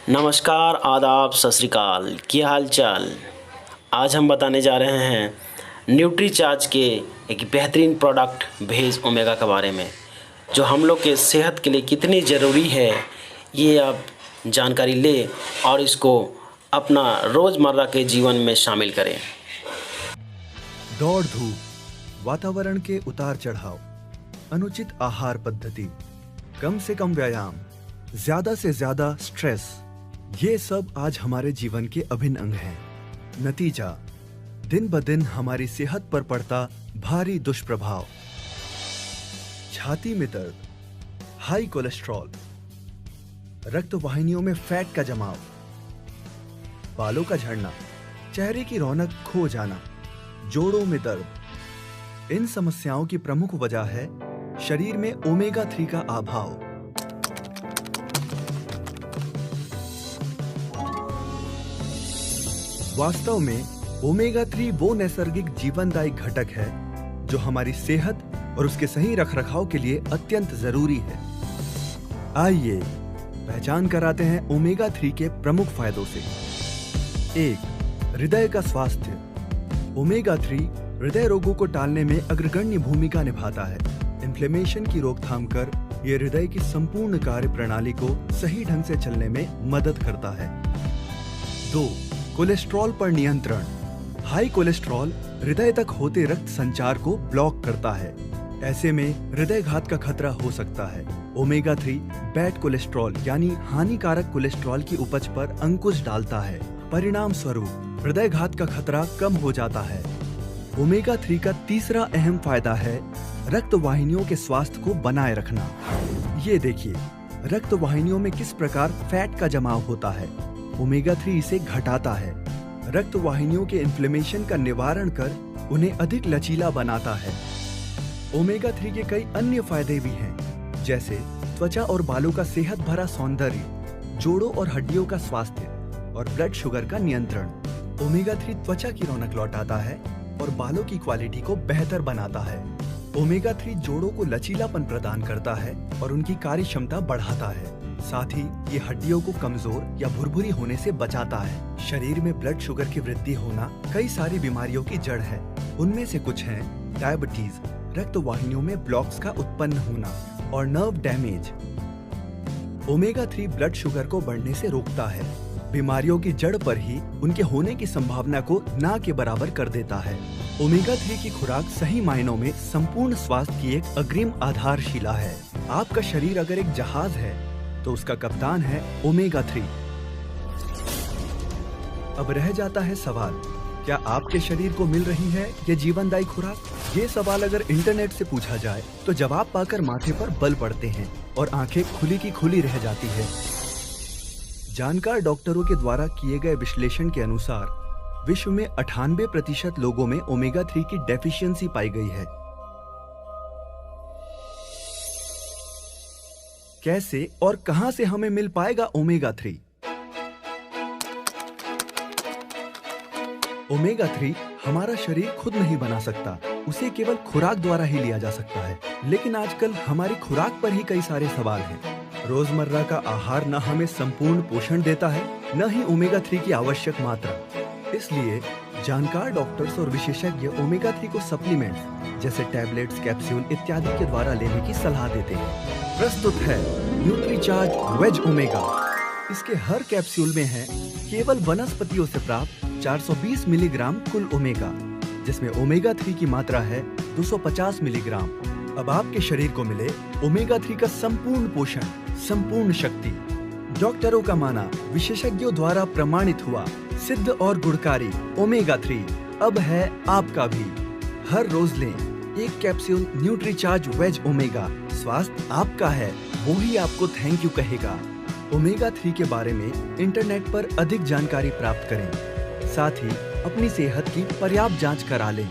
नमस्कार, आदाब, सत श्री अकाल। क्या हाल चाल। आज हम बताने जा रहे हैं न्यूट्रीचार्ज के एक बेहतरीन प्रोडक्ट भेज ओमेगा के बारे में, जो हम लोग के सेहत के लिए कितनी ज़रूरी है। ये आप जानकारी ले और इसको अपना रोज़मर्रा के जीवन में शामिल करें। दौड़ धूप, वातावरण के उतार चढ़ाव, अनुचित आहार पद्धति, कम से कम व्यायाम, ज्यादा से ज्यादा स्ट्रेस, ये सब आज हमारे जीवन के अभिन्न अंग हैं। नतीजा, दिन ब दिन हमारी सेहत पर पड़ता भारी दुष्प्रभाव। छाती में दर्द, हाई कोलेस्ट्रॉल, रक्त वाहिनियों में फैट का जमाव, बालों का झड़ना, चेहरे की रौनक खो जाना, जोड़ों में दर्द। इन समस्याओं की प्रमुख वजह है शरीर में ओमेगा 3 का अभाव। वास्तव में ओमेगा 3 वो नैसर्गिक जीवनदायी घटक है जो हमारी सेहत और उसके सही रखरखाव के लिए अत्यंत जरूरी है। आइए पहचान कराते हैं ओमेगा 3 के प्रमुख फायदों से। 1. हृदय का स्वास्थ्य। ओमेगा 3 हृदय रोगों को टालने में अग्रगण्य भूमिका निभाता है। इन्फ्लेमेशन की रोकथाम कर यह हृदय की संपूर्ण कार्य प्रणाली को सही ढंग से चलने में मदद करता है। 2. कोलेस्ट्रॉल पर नियंत्रण। हाई कोलेस्ट्रॉल हृदय तक होते रक्त संचार को ब्लॉक करता है। ऐसे में हृदय घात का खतरा हो सकता है। ओमेगा 3 बैड कोलेस्ट्रॉल यानी हानिकारक कोलेस्ट्रॉल की उपज पर अंकुश डालता है। परिणाम स्वरूप हृदय घात का खतरा कम हो जाता है। ओमेगा 3 का तीसरा अहम फायदा है रक्त वाहिनियों के स्वास्थ्य को बनाए रखना। ये देखिए, रक्त वाहिनियों में किस प्रकार फैट का जमाव होता है। ओमेगा 3 इसे घटाता है। रक्त वाहिनियों के इन्फ्लेमेशन का निवारण कर उन्हें अधिक लचीला बनाता है। ओमेगा 3 के कई अन्य फायदे भी हैं, जैसे त्वचा और बालों का सेहत भरा सौंदर्य, जोड़ों और हड्डियों का स्वास्थ्य और ब्लड शुगर का नियंत्रण। ओमेगा 3 त्वचा की रौनक लौटाता है और बालों की क्वालिटी को बेहतर बनाता है। ओमेगा 3 जोड़ों को लचीलापन प्रदान करता है और उनकी कार्य क्षमता बढ़ाता है। साथ ही ये हड्डियों को कमजोर या भुरभुरी होने से बचाता है। शरीर में ब्लड शुगर की वृद्धि होना कई सारी बीमारियों की जड़ है। उनमें से कुछ हैं डायबिटीज, रक्त वाहिनियों में ब्लॉक्स का उत्पन्न होना और nerve damage. Omega 3 blood sugar को बढ़ने से रोकता है। बीमारियों की जड़ पर ही उनके होने की संभावना को ना के बराबर कर देता है। ओमेगा 3 की खुराक सही मायनों में संपूर्ण स्वास्थ्य की एक अग्रिम आधारशिला है। आपका शरीर अगर एक जहाज है तो उसका कप्तान है ओमेगा 3। अब रह जाता है सवाल, क्या आपके शरीर को मिल रही है ये जीवनदायी खुराक? ये सवाल अगर इंटरनेट से पूछा जाए तो जवाब पाकर माथे पर बल पड़ते हैं और आंखें खुली की खुली रह जाती है। जानकार डॉक्टरों के द्वारा किए गए विश्लेषण के अनुसार विश्व में 98% लोगों में ओमेगा 3 की डेफिशिएंसी पाई गई है। कैसे और कहां से हमें मिल पाएगा ओमेगा 3? ओमेगा 3 हमारा शरीर खुद नहीं बना सकता, उसे केवल खुराक द्वारा ही लिया जा सकता है। लेकिन आजकल हमारी खुराक पर ही कई सारे सवाल हैं। रोजमर्रा का आहार न हमें संपूर्ण पोषण देता है, न ही ओमेगा 3 की आवश्यक मात्रा। इसलिए जानकार डॉक्टर्स और विशेषज्ञ ओमेगा 3 को सप्लीमेंट्स जैसे टैबलेट्स, कैप्सूल इत्यादि के द्वारा लेने की सलाह देते हैं। प्रस्तुत है न्यूट्रीचार्ज वेज ओमेगा। इसके हर कैप्सूल में है केवल वनस्पतियों से प्राप्त 420 मिलीग्राम कुल ओमेगा, जिसमें ओमेगा 3 की मात्रा है 250 मिलीग्राम। अब आपके शरीर को मिले ओमेगा 3 का संपूर्ण पोषण, संपूर्ण शक्ति। डॉक्टरों का माना, विशेषज्ञों द्वारा प्रमाणित हुआ, सिद्ध और गुणकारी ओमेगा 3 अब है आपका भी। हर रोज लें एक कैप्सूल न्यूट्रीचार्ज वेज ओमेगा। स्वास्थ्य आपका है, वो ही आपको थैंक यू कहेगा। ओमेगा 3 के बारे में इंटरनेट पर अधिक जानकारी प्राप्त करें। साथ ही अपनी सेहत की पर्याप्त जांच करा लें।